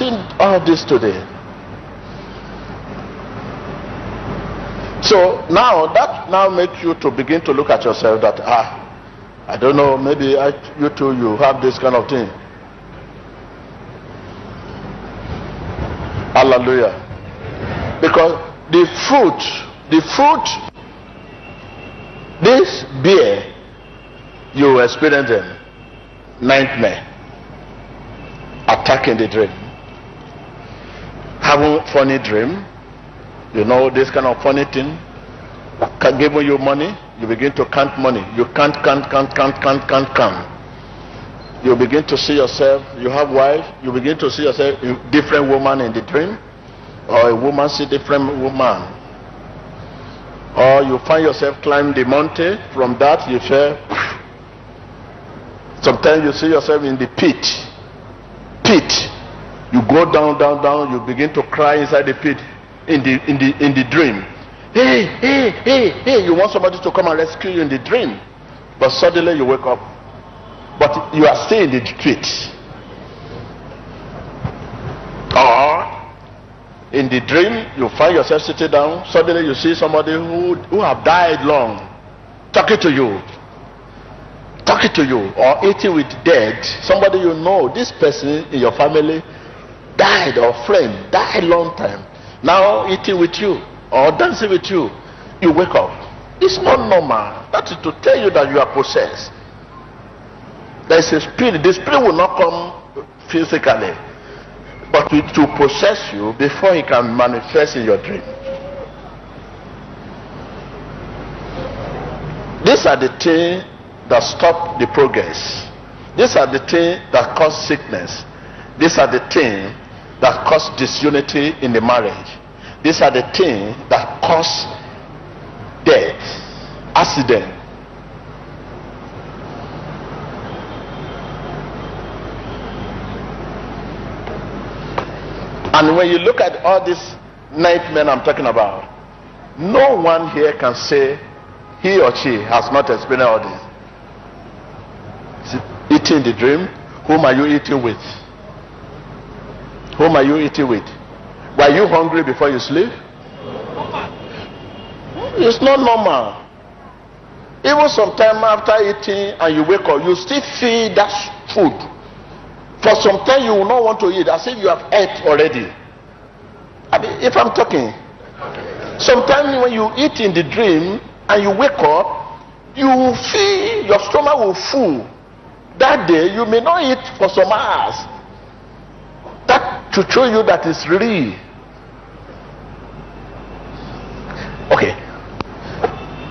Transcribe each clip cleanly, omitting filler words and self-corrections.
seen all this today. So now that now makes you to begin to look at yourself that I don't know, maybe you too, you have this kind of thing. Hallelujah. Because the fruit, this beer, you experience them. Nightmare. Attacking the dream. Having funny dream. You know this kind of funny thing. Giving you money, you begin to count money. You count. You begin to see yourself, you have wife, you begin to see yourself a different woman in the dream, or a woman see different woman. Or you find yourself climbing the mountain, from that you feel. Sometimes you see yourself in the pit. You go down, you begin to cry inside the pit, in the dream. Hey, you want somebody to come and rescue you in the dream, but suddenly you wake up, but you are still in the pit. Or in the dream you find yourself sitting down, suddenly you see somebody who have died long talking to you, or eating with dead, somebody you know, this person in your family died, or friend died long time, now eating with you or dancing with you. You wake up. It's not normal. That is to tell you that you are possessed. There is a spirit. The spirit will not come physically, but it will possess you before it can manifest in your dream. These are the things that stop the progress. These are the things that cause sickness. These are the things that cause disunity in the marriage. These are the things that cause death, accident. And when you look at all these nightmares I'm talking about, no one here can say he or she has not experienced all this. Eating the dream, whom are you eating with? Whom are you eating with? Were you hungry before you sleep? It's not normal. Even sometime after eating and you wake up, you still feel that food. For some time you will not want to eat, as if you have ate already. I mean, if I'm talking, sometimes when you eat in the dream and you wake up, you will feel your stomach will full. That day you may not eat for some hours. That to show you that it's real. Okay.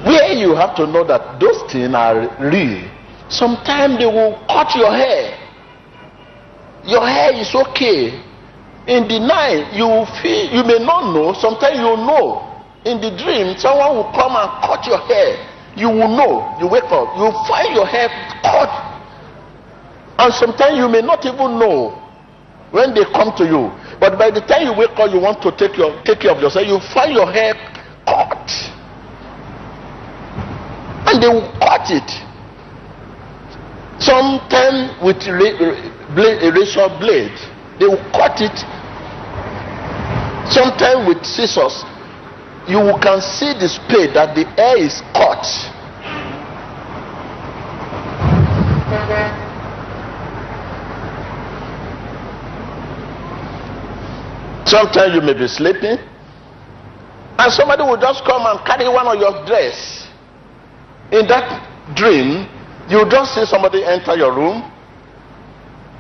Where you have to know that those things are real. Sometimes they will cut your hair. Your hair is okay. In the night you feel, you may not know, sometimes you know. In the dream someone will come and cut your hair. You will know. You wake up, you find your hair cut. And sometimes you may not even know when they come to you, but by the time you wake up, you want to take care of yourself, you find your hair cut, and they will cut it. Sometimes with a razor blade, they will cut it. Sometimes with scissors, you can see the spade that the hair is cut. Sometimes you may be sleeping and somebody will just come and carry one of your dress. In that dream, you just see somebody enter your room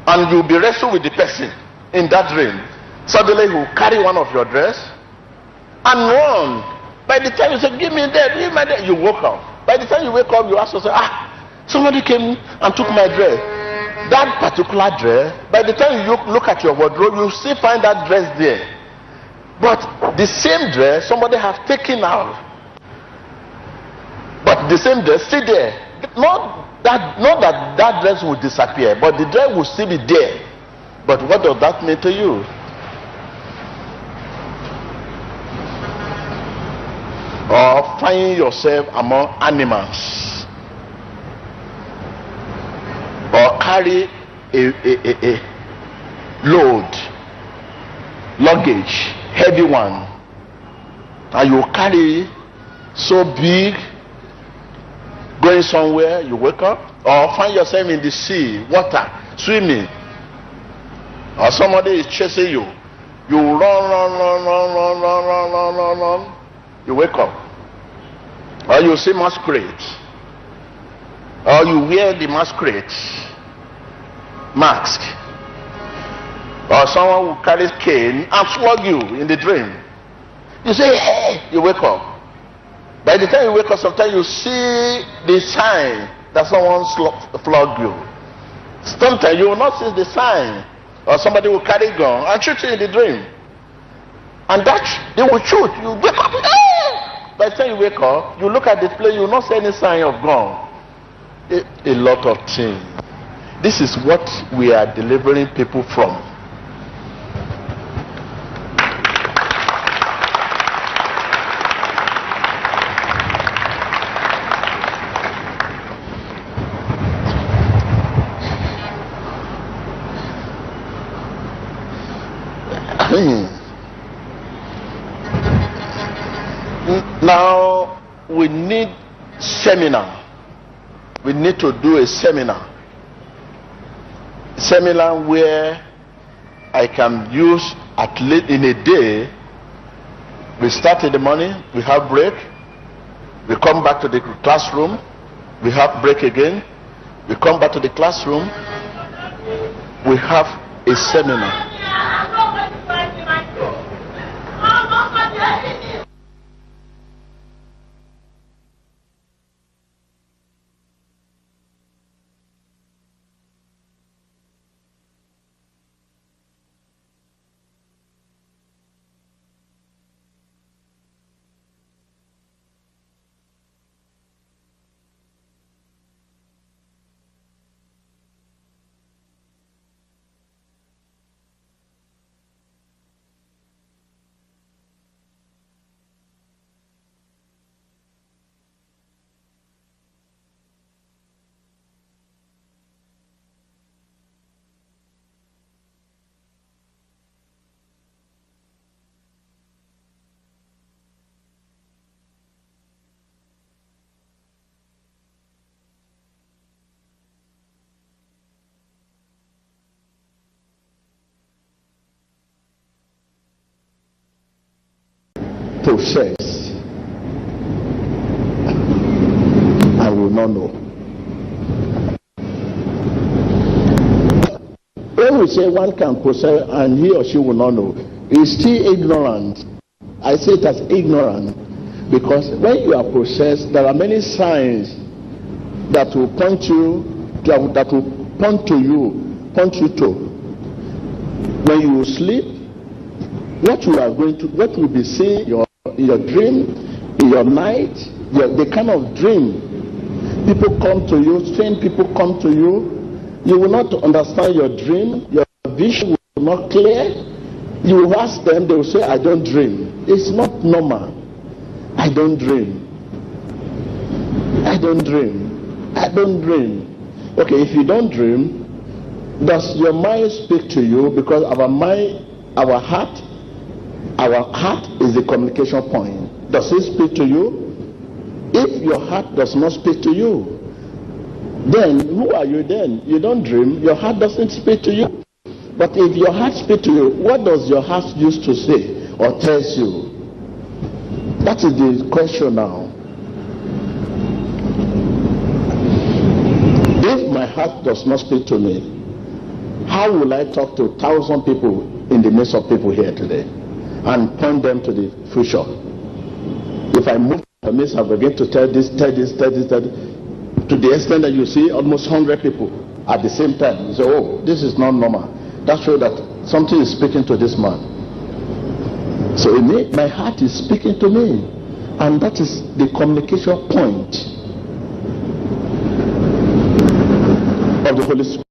and you'll be wrestling with the person in that dream. Suddenly he will carry one of your dress and run. By the time you say, give me that, give me that, you woke up. By the time you wake up, you ask yourself, somebody came and took my dress. That particular dress, by the time you look at your wardrobe, you still find that dress there. But the same dress somebody has taken out. But the same dress still there. Not that dress will disappear, but the dress will still be there. But what does that mean to you? Or find yourself among animals, or carry a load luggage, heavy one, and you carry so big, going somewhere, you wake up, or find yourself in the sea, water, swimming, or somebody is chasing you, you run, you wake up, or you see masquerade, or you wear the masquerade mask, or someone who carries cane and flog you in the dream. You say, hey, you wake up. By the time you wake up, sometimes you see the sign that someone flogged you. Sometimes you will not see the sign, or somebody will carry a gun and shoot you in the dream. And that they will shoot. You wake up. Hey! By the time you wake up, you look at the place, you will not see any sign of gun. A lot of things. This is what we are delivering people from. Now we need seminar. We need to do a seminar where I can use at least in a day. We start in the morning, we have break, we come back to the classroom, we have break again, we come back to the classroom, we have a seminar. Process, I will not know. When we say one can process and he or she will not know, is still ignorant. I say it as ignorant because when you are processed, there are many signs that will point you to. When you sleep, what you will be seeing in your dream, in your night, the kind of dream. People come to you, strange people come to you. You will not understand your dream. Your vision will not clear. You will ask them, they will say, I don't dream. It's not normal. I don't dream. I don't dream. I don't dream. Okay, if you don't dream, does your mind speak to you? Because our heart is the communication point. Does it speak to you? If your heart does not speak to you, then who are you then? You don't dream, your heart doesn't speak to you. But if your heart speaks to you, what does your heart used to say or tells you? That is the question now. If my heart does not speak to me, how will I talk to 1,000 people in the midst of people here today and point them to the future? If I move the midst, I begin to tell this, to the extent that you see almost 100 people at the same time. You say, oh, this is not normal. That shows that something is speaking to this man. So my heart is speaking to me, and that is the communication point of the Holy Spirit.